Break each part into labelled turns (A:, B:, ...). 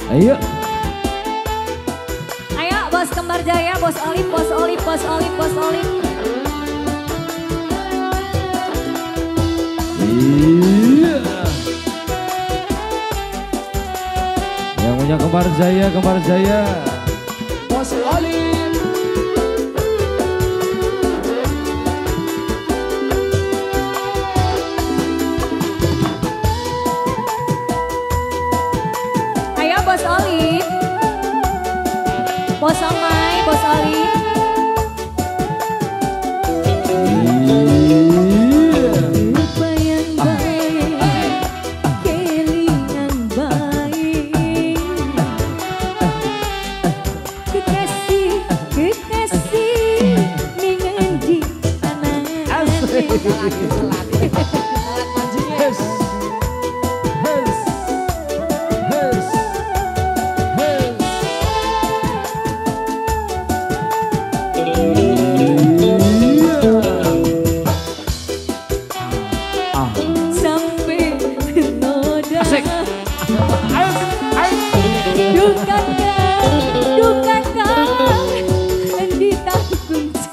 A: Ayo.
B: Ayo Bos Kembar Jaya, Bos Olip, Bos Olip, Bos Olip, Bos Olip.
A: Iya. Yang punya Kembar Jaya, Kembar Jaya.
C: Bos Olip.
B: Bos Olip, Bos Somai, Bos Olip. Lupa yang baik, kelingan baik. Kekasih, kekasih, dengan di tanah.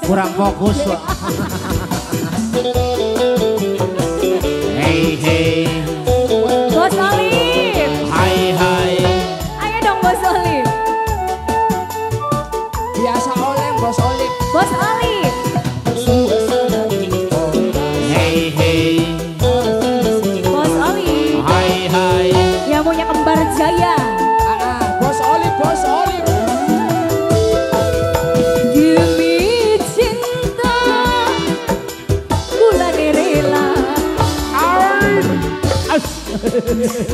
C: Kurang fokus. Hey hey.
B: Bos Olip.
C: Hai hai.
B: Ayo dong Bos Olip.
C: Biasa oleng Bos Olip.
B: Bos Olip.
C: Hey hey.
B: Bos Olip.
C: Hai hai.
B: Yang punya Kembar Jaya.
C: Bos Olip, Bos Olip.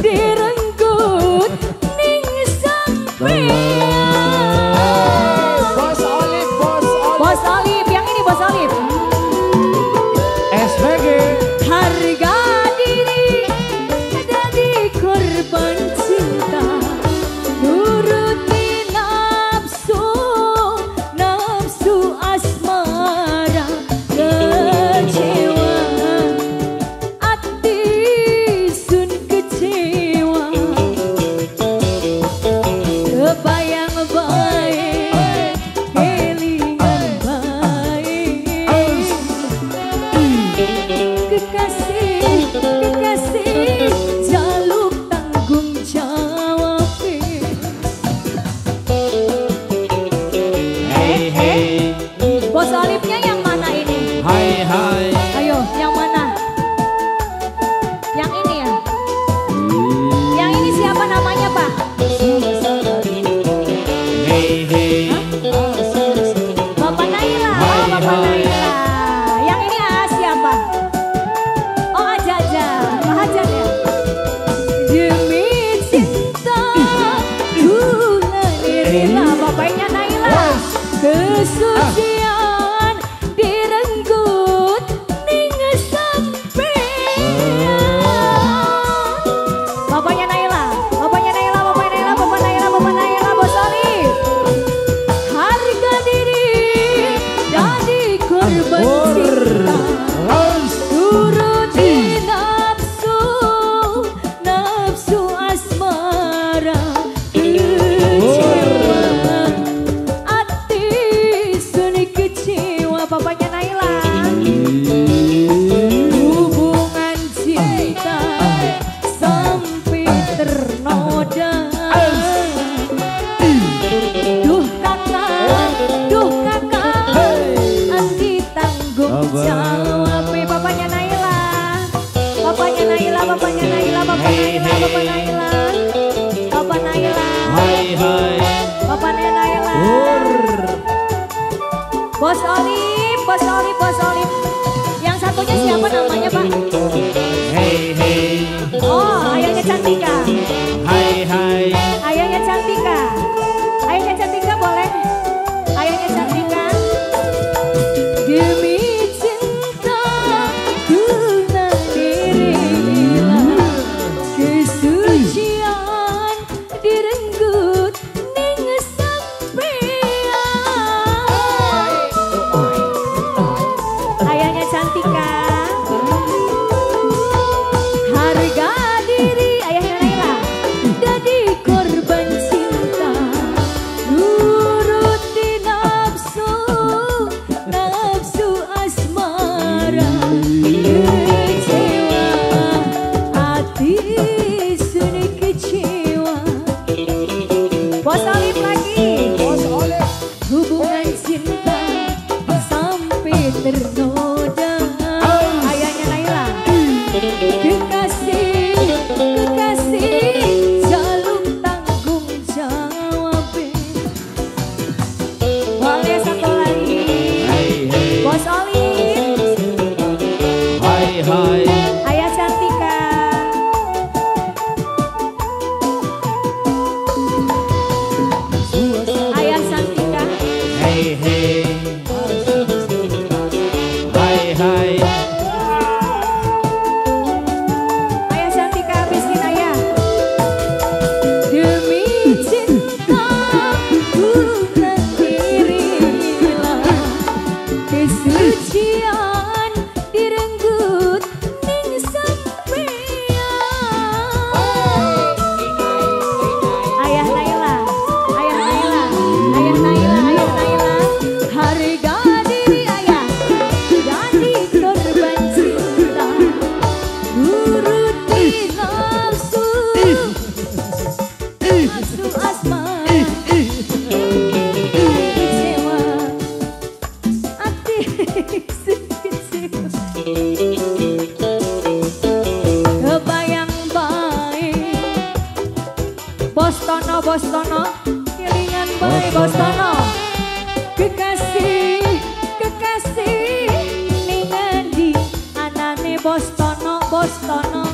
B: Direnggut ning sampean.
C: Bos Olip, Bos Olip.
B: Bos Olip, yang ini Bos Olip.
A: SPG.
B: Harga diri jadi korban cinta, nuruti nafsu, nafsu asmara, kecewa. Bapaknya Naila, kesucian direnggut ning sampean. Bapaknya Naila, Bapaknya Naila, Bapaknya Naila, Bapak Naila, Bapak Naila, Bos Olip. Harga diri jadi korban cinta, turuti nafsu, nafsu asmara. Bapaknya Naila, hubungan cinta sampai ternoda. Duh kakak, andi tanggung jawab. Bapaknya Naila, Bapaknya Naila, Bapaknya Naila, Bapak Naila, Bapak Naila, Bapak Naila,
C: Hai hai.
B: Bapaknya Naila. Bos Olip, Bos Olip, Bos Olip. Yang satunya siapa namanya Pak?
C: Hey hey.
B: Oh, ayahnya Cantika.
C: Hai hai.
B: Ayahnya Cantika. Ayahnya Cantika boleh? Ayahnya Cantika. Demi cinta guna dirilah, kesucian direnggut ning sampean. Ayahnya Cantika. Harga diri ayahnya Naila. Bos Tono, kelingan bae Bos Tono. Kekasih ning endi anane Bos Tono.